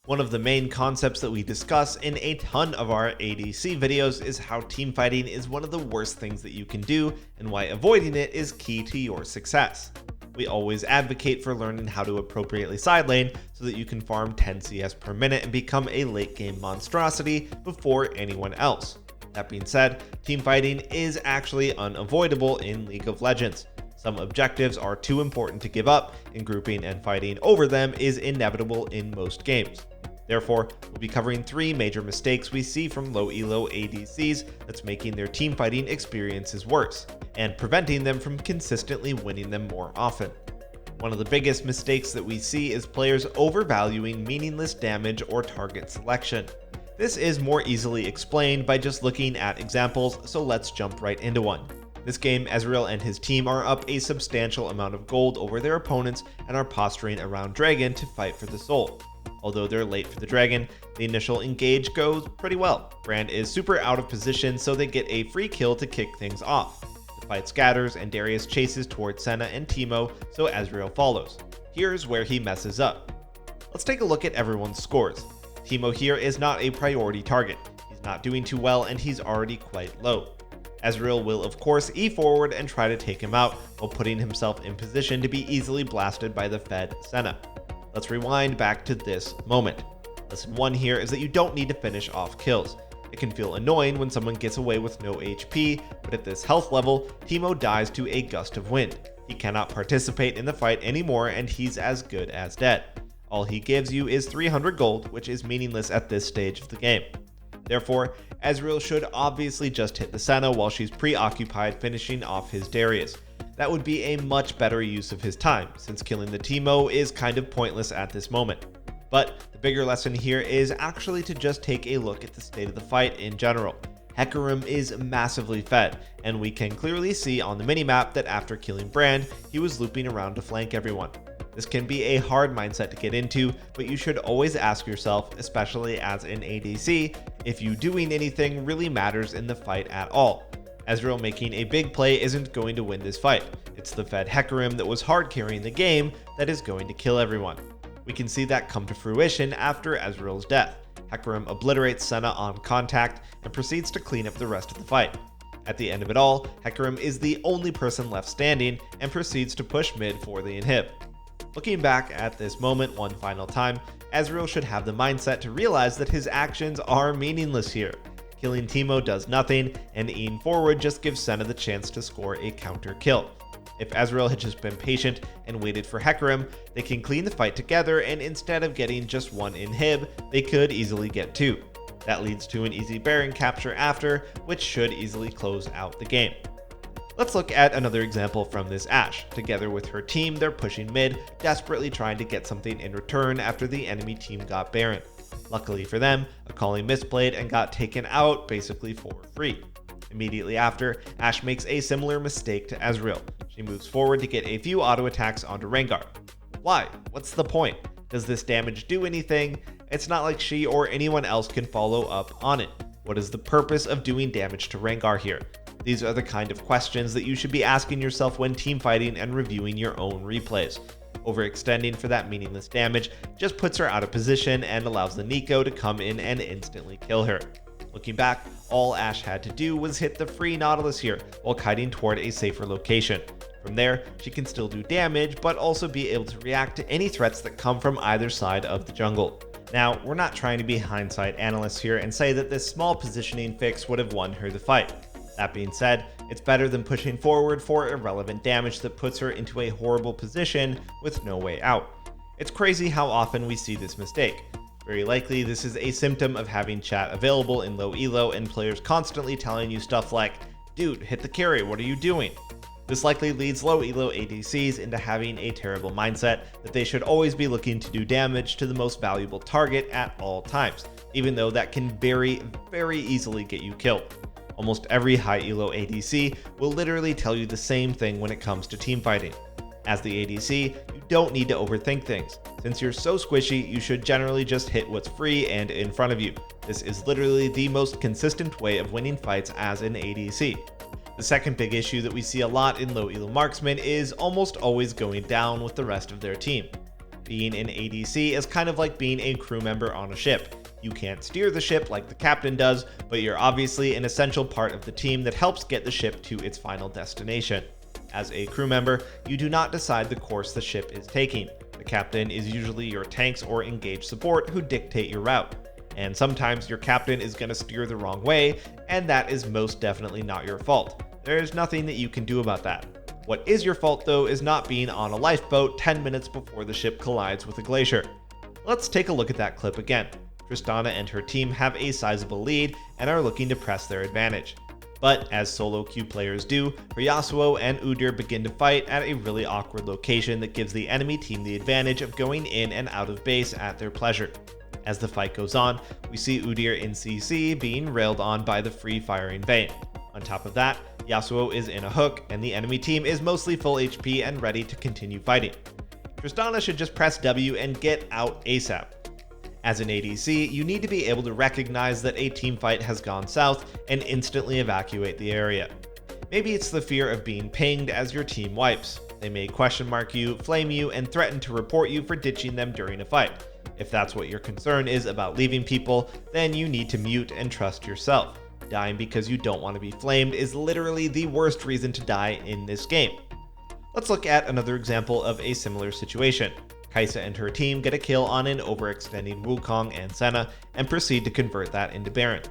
One of the main concepts that we discuss in a ton of our ADC videos is how teamfighting is one of the worst things that you can do and why avoiding it is key to your success. We always advocate for learning how to appropriately side lane so that you can farm 10 CS per minute and become a late game monstrosity before anyone else. That being said, teamfighting is actually unavoidable in League of Legends. Some objectives are too important to give up, and grouping and fighting over them is inevitable in most games. Therefore, we'll be covering 3 major mistakes we see from low elo ADCs that's making their teamfighting experiences worse, and preventing them from consistently winning them more often. One of the biggest mistakes that we see is players overvaluing meaningless damage or target selection. This is more easily explained by just looking at examples, so let's jump right into one. This game, Ezreal and his team are up a substantial amount of gold over their opponents and are posturing around Dragon to fight for the soul. Although they're late for the Dragon, the initial engage goes pretty well. Brand is super out of position, so they get a free kill to kick things off. The fight scatters and Darius chases towards Senna and Teemo, so Ezreal follows. Here's where he messes up. Let's take a look at everyone's scores. Teemo here is not a priority target. He's not doing too well and he's already quite low. Ezreal will of course E forward and try to take him out while putting himself in position to be easily blasted by the fed Senna. Let's rewind back to this moment. Lesson 1 here is that you don't need to finish off kills. It can feel annoying when someone gets away with no HP, but at this health level, Teemo dies to a gust of wind. He cannot participate in the fight anymore and he's as good as dead. All he gives you is 300 gold, which is meaningless at this stage of the game. Therefore, Ezreal should obviously just hit the Senna while she's preoccupied finishing off his Darius. That would be a much better use of his time, since killing the Teemo is kind of pointless at this moment. But the bigger lesson here is actually to just take a look at the state of the fight in general. Hecarim is massively fed, and we can clearly see on the minimap that after killing Brand, he was looping around to flank everyone. This can be a hard mindset to get into, but you should always ask yourself, especially as an ADC, if you doing anything really matters in the fight at all. Ezreal making a big play isn't going to win this fight. It's the fed Hecarim that was hard carrying the game that is going to kill everyone. We can see that come to fruition after Ezreal's death. Hecarim obliterates Senna on contact and proceeds to clean up the rest of the fight. At the end of it all, Hecarim is the only person left standing and proceeds to push mid for the inhib. Looking back at this moment one final time, Ezreal should have the mindset to realize that his actions are meaningless here. Killing Teemo does nothing, and E'ing forward just gives Senna the chance to score a counter kill. If Ezreal had just been patient and waited for Hecarim, they can clean the fight together, and instead of getting just one inhib, they could easily get 2. That leads to an easy Baron capture after, which should easily close out the game. Let's look at another example from this Ashe. Together with her team, they're pushing mid, desperately trying to get something in return after the enemy team got Baron. Luckily for them, a calling misplayed and got taken out basically for free. Immediately after, Ashe makes a similar mistake to Ezreal. She moves forward to get a few auto attacks onto Rengar. Why? What's the point? Does this damage do anything? It's not like she or anyone else can follow up on it. What is the purpose of doing damage to Rengar here? These are the kind of questions that you should be asking yourself when teamfighting and reviewing your own replays. Overextending for that meaningless damage just puts her out of position and allows the Nico to come in and instantly kill her. Looking back, all Ashe had to do was hit the free Nautilus here while kiting toward a safer location. From there, she can still do damage, but also be able to react to any threats that come from either side of the jungle. Now, we're not trying to be hindsight analysts here and say that this small positioning fix would have won her the fight. That being said, it's better than pushing forward for irrelevant damage that puts her into a horrible position with no way out. It's crazy how often we see this mistake. Very likely this is a symptom of having chat available in low elo and players constantly telling you stuff like, "Dude, hit the carry, what are you doing?" This likely leads low elo ADCs into having a terrible mindset that they should always be looking to do damage to the most valuable target at all times, even though that can very easily get you killed. Almost every high elo ADC will literally tell you the same thing when it comes to teamfighting. As the ADC, you don't need to overthink things. Since you're so squishy, you should generally just hit what's free and in front of you. This is literally the most consistent way of winning fights as an ADC. The second big issue that we see a lot in low elo marksmen is almost always going down with the rest of their team. Being an ADC is kind of like being a crew member on a ship. You can't steer the ship like the captain does, but you're obviously an essential part of the team that helps get the ship to its final destination. As a crew member, you do not decide the course the ship is taking. The captain is usually your tanks or engaged support who dictate your route. And sometimes your captain is going to steer the wrong way, and that is most definitely not your fault. There's nothing that you can do about that. What is your fault though is not being on a lifeboat 10 minutes before the ship collides with a glacier. Let's take a look at that clip again. Tristana and her team have a sizable lead and are looking to press their advantage. But as solo queue players do, her Yasuo and Udyr begin to fight at a really awkward location that gives the enemy team the advantage of going in and out of base at their pleasure. As the fight goes on, we see Udyr in CC being railed on by the free firing Vayne. On top of that, Yasuo is in a hook and the enemy team is mostly full HP and ready to continue fighting. Tristana should just press W and get out ASAP. As an ADC, you need to be able to recognize that a team fight has gone south and instantly evacuate the area. Maybe it's the fear of being pinged as your team wipes. They may question mark you, flame you, and threaten to report you for ditching them during a fight. If that's what your concern is about leaving people, then you need to mute and trust yourself. Dying because you don't want to be flamed is literally the worst reason to die in this game. Let's look at another example of a similar situation. Kai'Sa and her team get a kill on an overextending Wukong and Senna and proceed to convert that into Baron.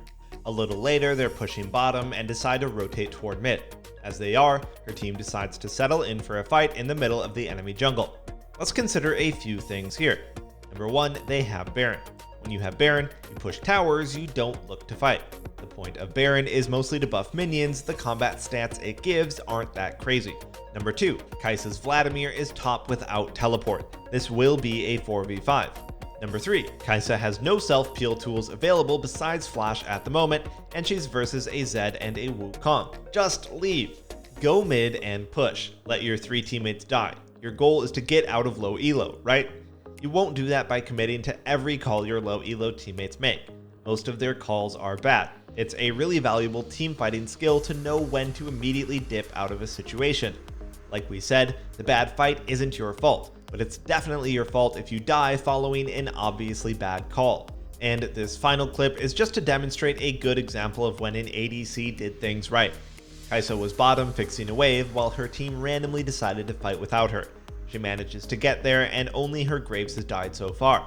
A little later, they're pushing bottom and decide to rotate toward mid. As they are, her team decides to settle in for a fight in the middle of the enemy jungle. Let's consider a few things here. Number 1, they have Baron. When you have Baron, you push towers, you don't look to fight. The point of Baron is mostly to buff minions, the combat stats it gives aren't that crazy. Number 2, Kai'Sa's Vladimir is top without teleport. This will be a 4v5. Number 3, Kai'Sa has no self-peel tools available besides Flash at the moment, and she's versus a Zed and a Wukong. Just leave. Go mid and push. Let your 3 teammates die. Your goal is to get out of low elo, right? You won't do that by committing to every call your low elo teammates make. Most of their calls are bad. It's a really valuable team fighting skill to know when to immediately dip out of a situation. Like we said, the bad fight isn't your fault, but it's definitely your fault if you die following an obviously bad call. And this final clip is just to demonstrate a good example of when an ADC did things right. Kai'Sa was bottom fixing a wave while her team randomly decided to fight without her. She manages to get there and only her Graves has died so far.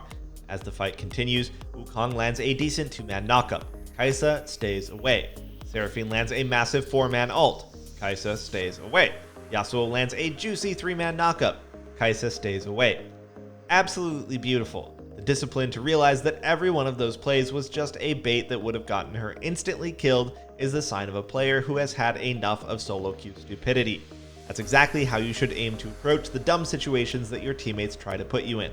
As the fight continues, Wukong lands a decent 2-man knockup. Kai'Sa stays away. Seraphine lands a massive 4-man ult. Kai'Sa stays away. Yasuo lands a juicy 3-man knockup. Kai'Sa stays away. Absolutely beautiful. The discipline to realize that every one of those plays was just a bait that would have gotten her instantly killed is the sign of a player who has had enough of solo queue stupidity. That's exactly how you should aim to approach the dumb situations that your teammates try to put you in.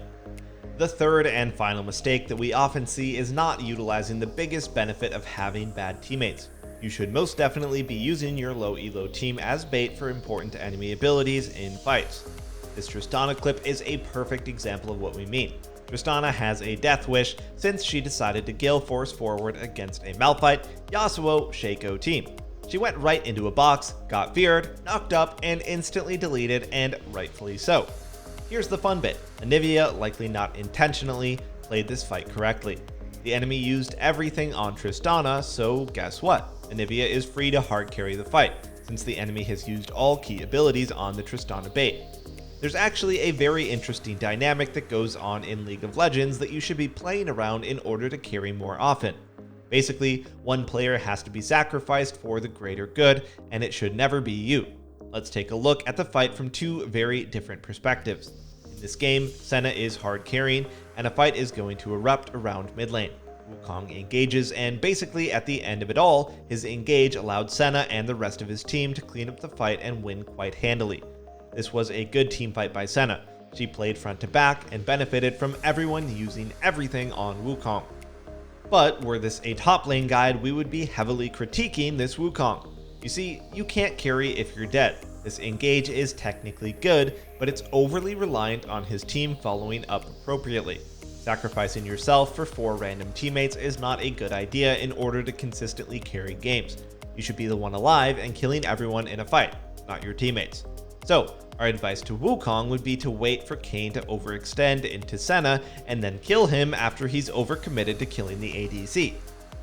The third and final mistake that we often see is not utilizing the biggest benefit of having bad teammates. You should most definitely be using your low elo team as bait for important enemy abilities in fights. This Tristana clip is a perfect example of what we mean. Tristana has a death wish since she decided to gale force forward against a Malphite, Yasuo, Shaco team. She went right into a box, got feared, knocked up, and instantly deleted, and rightfully so. Here's the fun bit. Anivia, likely not intentionally, played this fight correctly. The enemy used everything on Tristana, so guess what? Anivia is free to hard carry the fight, since the enemy has used all key abilities on the Tristana bait. There's actually a very interesting dynamic that goes on in League of Legends that you should be playing around in order to carry more often. Basically, one player has to be sacrificed for the greater good, and it should never be you. Let's take a look at the fight from 2 very different perspectives. In this game, Senna is hard carrying, and a fight is going to erupt around mid lane. Wukong engages, and basically at the end of it all, his engage allowed Senna and the rest of his team to clean up the fight and win quite handily. This was a good teamfight by Senna. She played front to back and benefited from everyone using everything on Wukong. But were this a top lane guide, we would be heavily critiquing this Wukong. You see, you can't carry if you're dead. This engage is technically good, but it's overly reliant on his team following up appropriately. Sacrificing yourself for 4 random teammates is not a good idea in order to consistently carry games. You should be the one alive and killing everyone in a fight, not your teammates. So our advice to Wukong would be to wait for Kayn to overextend into Senna and then kill him after he's overcommitted to killing the ADC.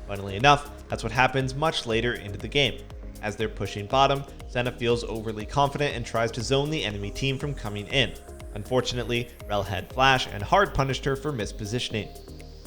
Funnily enough, that's what happens much later into the game. As they're pushing bottom, Senna feels overly confident and tries to zone the enemy team from coming in. Unfortunately, Rell had flash and hard punished her for mispositioning.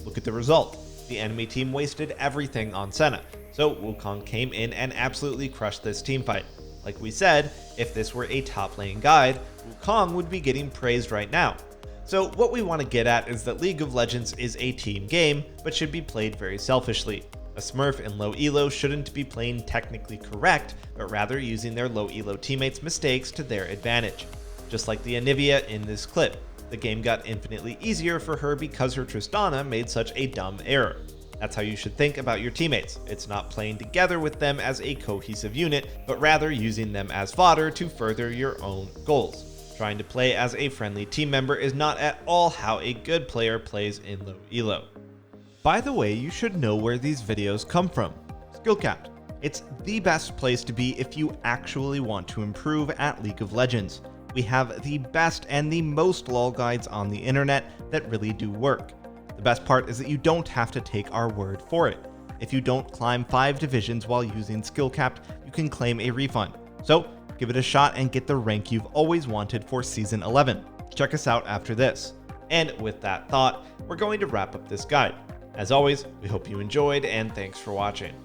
Look at the result. The enemy team wasted everything on Senna, so Wukong came in and absolutely crushed this teamfight. Like we said, if this were a top lane guide, Wukong would be getting praised right now. So what we want to get at is that League of Legends is a team game, but should be played very selfishly. A Smurf in low elo shouldn't be playing technically correct, but rather using their low elo teammates' mistakes to their advantage. Just like the Anivia in this clip, the game got infinitely easier for her because her Tristana made such a dumb error. That's how you should think about your teammates. It's not playing together with them as a cohesive unit, but rather using them as fodder to further your own goals. Trying to play as a friendly team member is not at all how a good player plays in low elo. By the way, you should know where these videos come from. Skillcapped. It's the best place to be if you actually want to improve at League of Legends. We have the best and the most LoL guides on the internet that really do work. The best part is that you don't have to take our word for it. If you don't climb 5 divisions while using Skillcapped, you can claim a refund. So give it a shot and get the rank you've always wanted for Season 11. Check us out after this. And with that thought, we're going to wrap up this guide. As always, we hope you enjoyed and thanks for watching.